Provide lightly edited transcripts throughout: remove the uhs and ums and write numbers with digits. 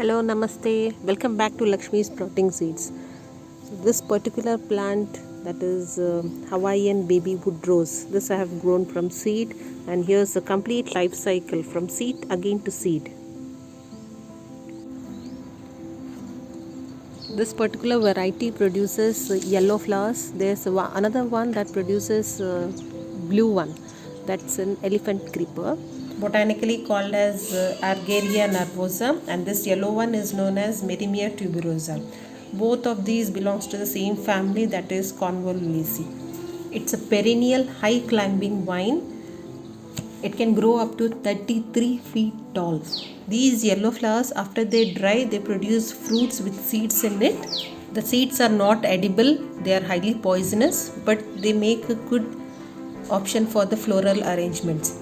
Hello, Namaste. Welcome back to Lakshmi's Sprouting Seeds. So this particular plant, that is Hawaiian baby wood rose, this I have grown from seed, and here's the complete life cycle from seed again to seed. This particular variety produces yellow flowers. There's another one that produces blue one. That's an elephant creeper, botanically called as Argyria nervosa, and this yellow one is known as Merimia tuberosa. Both of these belongs to the same family, that is Convolvulaceae. It's a perennial high climbing vine. It can grow up to 33 feet tall. These yellow flowers, after they dry, they produce fruits with seeds in it. The seeds are not edible, they are highly poisonous, but they make a good option for the floral arrangements.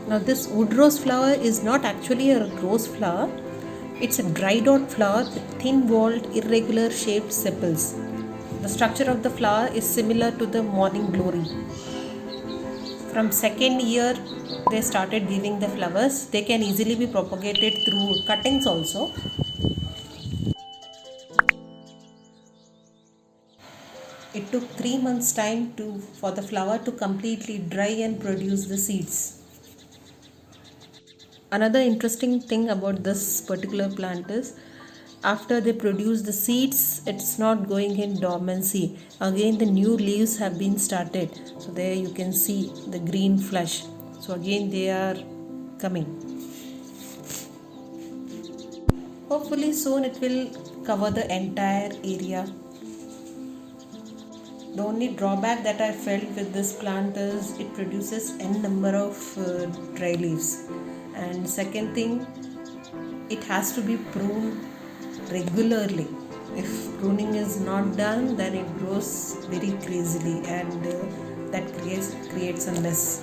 Now this wood rose flower is not actually a rose flower. It's a dried out flower with thin walled irregular shaped sepals. The structure of the flower is similar to the morning glory. From second year they started giving the flowers. They can easily be propagated through cuttings also. It took 3 months time for the flower to completely dry and produce the seeds. Another interesting thing about this particular plant is after they produce the seeds, it's not going in dormancy. Again the new leaves have been started. So there you can see the green flush. So again they are coming. Hopefully soon it will cover the entire area. The only drawback that I felt with this plant is it produces n number of dry leaves. And second thing, it has to be pruned regularly. If pruning is not done, then it grows very crazily, and that creates a mess.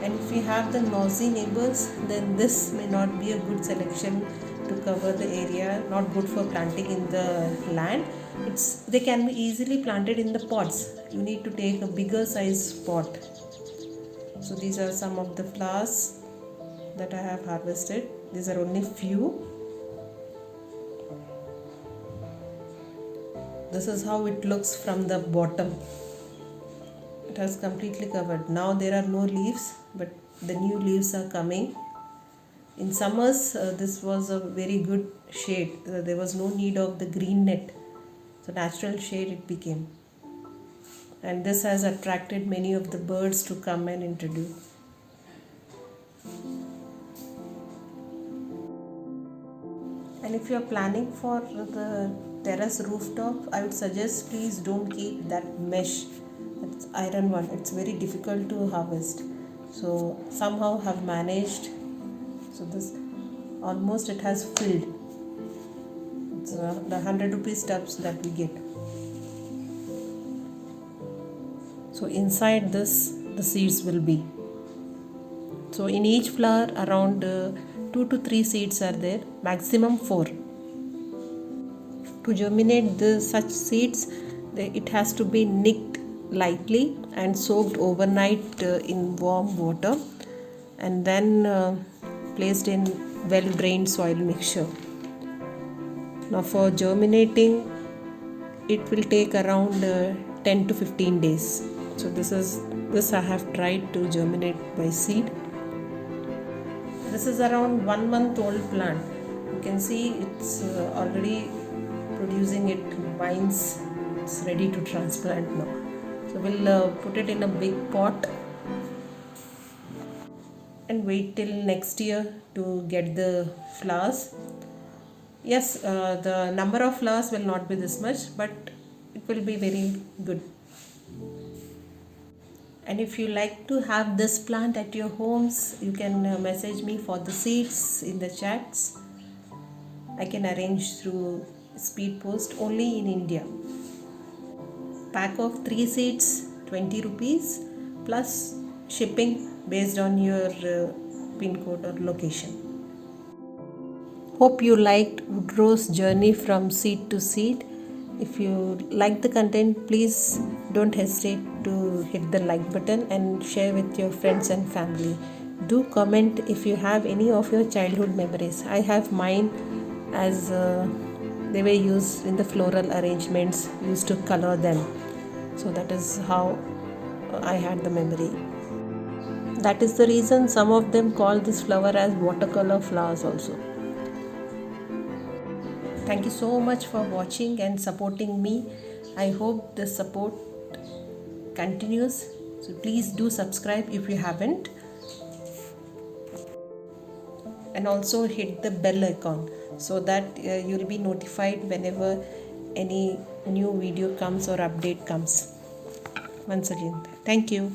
And if you have the nosy neighbors, then this may not be a good selection to cover the area, not good for planting in the land. They can be easily planted in the pots. You need to take a bigger size pot. So these are some of the flowers that I have harvested. These are only few. This is how it looks from the bottom. It has completely covered. Now there are no leaves, but the new leaves are coming. In summers, this was a very good shade. There was no need of the green net. So natural shade it became. And this has attracted many of the birds to come and introduce. And if you are planning for the terrace rooftop, I would suggest please don't keep that mesh. It's iron one. It's very difficult to harvest. So somehow have managed. So this almost it has filled. It's the 100 rupees tubs that we get. So inside this the seeds will be. So in each flower around 2 to 3 seeds are there, maximum 4. To germinate such seeds, it has to be nicked lightly and soaked overnight in warm water, and then placed in well drained soil mixture. Now for germinating, it will take around 10 to 15 days. So this I have tried to germinate by seed. This is around 1 month old plant. You can see it's already producing vines. It's ready to transplant now. So we'll put it in a big pot and wait till next year to get the flowers. Yes, the number of flowers will not be this much, but it will be very good. And if you like to have this plant at your homes, you can message me for the seeds in the chats. I can arrange through speed post only in India. Pack of 3 seeds, 20 rupees plus shipping based on your pin code or location. Hope you liked wood rose journey from seed to seed. If you like the content, please don't hesitate to hit the like button and share with your friends and family. Do comment if you have any of your childhood memories. I have mine, as they were used in the floral arrangements, used to color them. So that is how I had the memory. That is the reason some of them call this flower as watercolor flowers also. Thank you so much for watching and supporting me. I hope the support continues. So please do subscribe if you haven't. And also hit the bell icon so that you'll be notified whenever any new video comes or update comes. Once again, thank you.